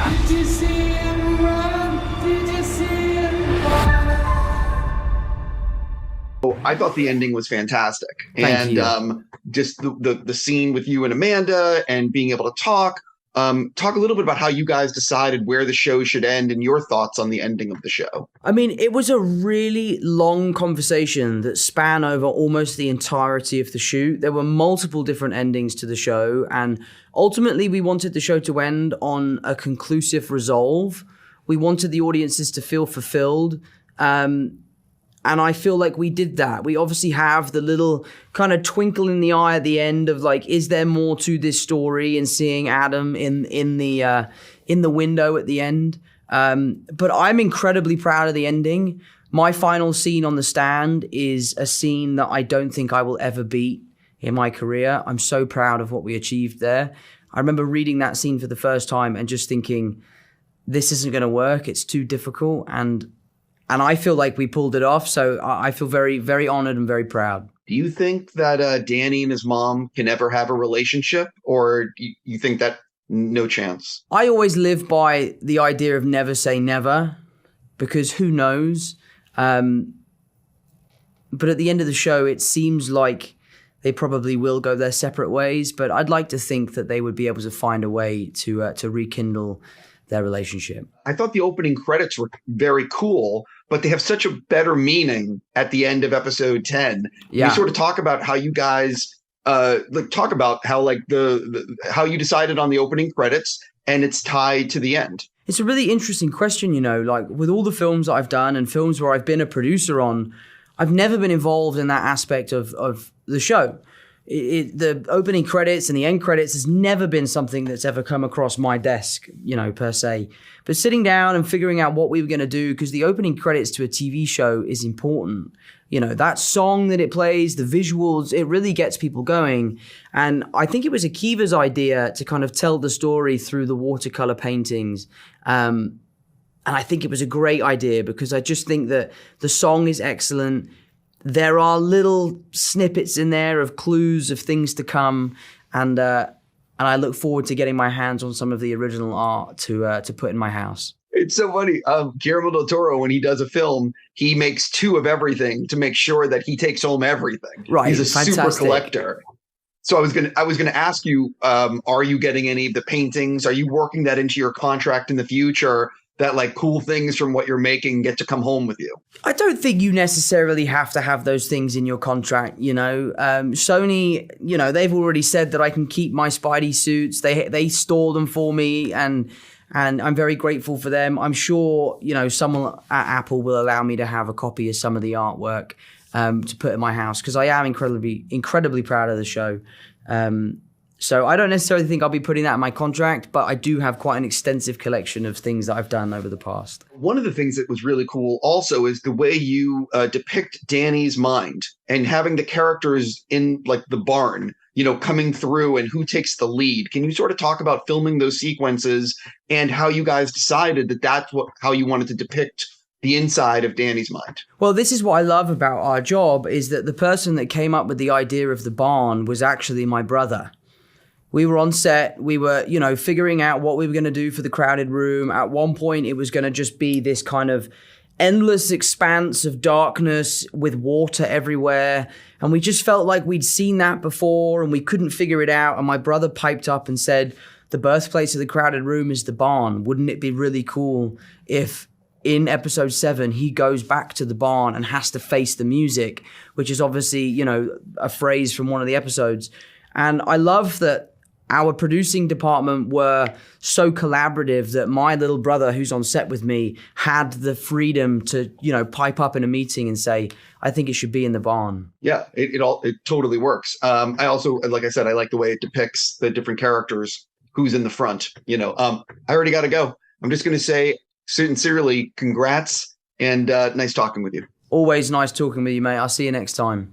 Did you see him run? Did you see him run? I thought the ending was fantastic. Thank you. Just the scene with you and Amanda and being able to talk. Talk a little bit about how you guys decided where the show should end and your thoughts on the ending of the show. I mean, it was a really long conversation that span over almost the entirety of the shoot. There were multiple different endings to the show, and ultimately we wanted the show to end on a conclusive resolve. We wanted the audiences to feel fulfilled. And I feel like we did that. We obviously have the little kind of twinkle in the eye at the end of like, is there more to this story? And seeing Adam in the window at the end. But I'm incredibly proud of the ending. My final scene on the stand is a scene that I don't think I will ever beat in my career. I'm so proud of what we achieved there. I remember reading that scene for the first time and just thinking, this isn't going to work. It's too difficult. And I feel like we pulled it off. So I feel very, very honored and very proud. Do you think that Danny and his mom can ever have a relationship, or you think that no chance? I always live by the idea of never say never, because who knows? But at the end of the show, it seems like they probably will go their separate ways. But I'd like to think that they would be able to find a way to rekindle their relationship. I thought the opening credits were very cool, but they have such a better meaning at the end of episode 10. Yeah. You sort of talk about how you guys talk about how like how you decided on the opening credits and it's tied to the end. It's a really interesting question, you know, like with all the films that I've done and films where I've been a producer on, I've never been involved in that aspect of the show. The opening credits and the end credits has never been something that's ever come across my desk, you know, per se. But sitting down and figuring out what we were going to do, because the opening credits to a TV show is important. You know, that song that it plays, the visuals, it really gets people going. And I think it was Akiva's idea to kind of tell the story through the watercolor paintings. And I think it was a great idea because I just think that the song is excellent. There are little snippets in there of clues of things to come, and I look forward to getting my hands on some of the original art to put in my house. It's so funny. Guillermo del Toro, when he does a film, he makes two of everything to make sure that he takes home everything. Right, he's a fantastic. super collector. So I was gonna ask you, are you getting any of the paintings? Are you working that into your contract in the future? That like cool things from what you're making get to come home with you? I don't think you necessarily have to have those things in your contract, you know. Sony, you know, they've already said that I can keep my Spidey suits. They store them for me, and I'm very grateful for them. I'm sure, you know, someone at Apple will allow me to have a copy of some of the artwork to put in my house, because I am incredibly proud of the show. So I don't necessarily think I'll be putting that in my contract, but I do have quite an extensive collection of things that I've done over the past. One of the things that was really cool also is the way you depict Danny's mind and having the characters in like the barn, you know, coming through and who takes the lead. Can you sort of talk about filming those sequences and how you guys decided that that's how you wanted to depict the inside of Danny's mind? Well, this is what I love about our job, is that the person that came up with the idea of the barn was actually my brother. We were on set, we were, you know, figuring out what we were going to do for the crowded room. At one point, it was going to just be this kind of endless expanse of darkness with water everywhere. And we just felt like we'd seen that before and we couldn't figure it out. And my brother piped up and said, the birthplace of the crowded room is the barn. Wouldn't it be really cool if in episode 7, he goes back to the barn and has to face the music, which is obviously, you know, a phrase from one of the episodes. And I love that our producing department were so collaborative that my little brother, who's on set with me, had the freedom to, you know, pipe up in a meeting and say, I think it should be in the barn. Yeah, it totally works. I also, like I said, I like the way it depicts the different characters, who's in the front, you know. I already got to go. I'm just going to say sincerely, congrats and nice talking with you. Always nice talking with you, mate. I'll see you next time.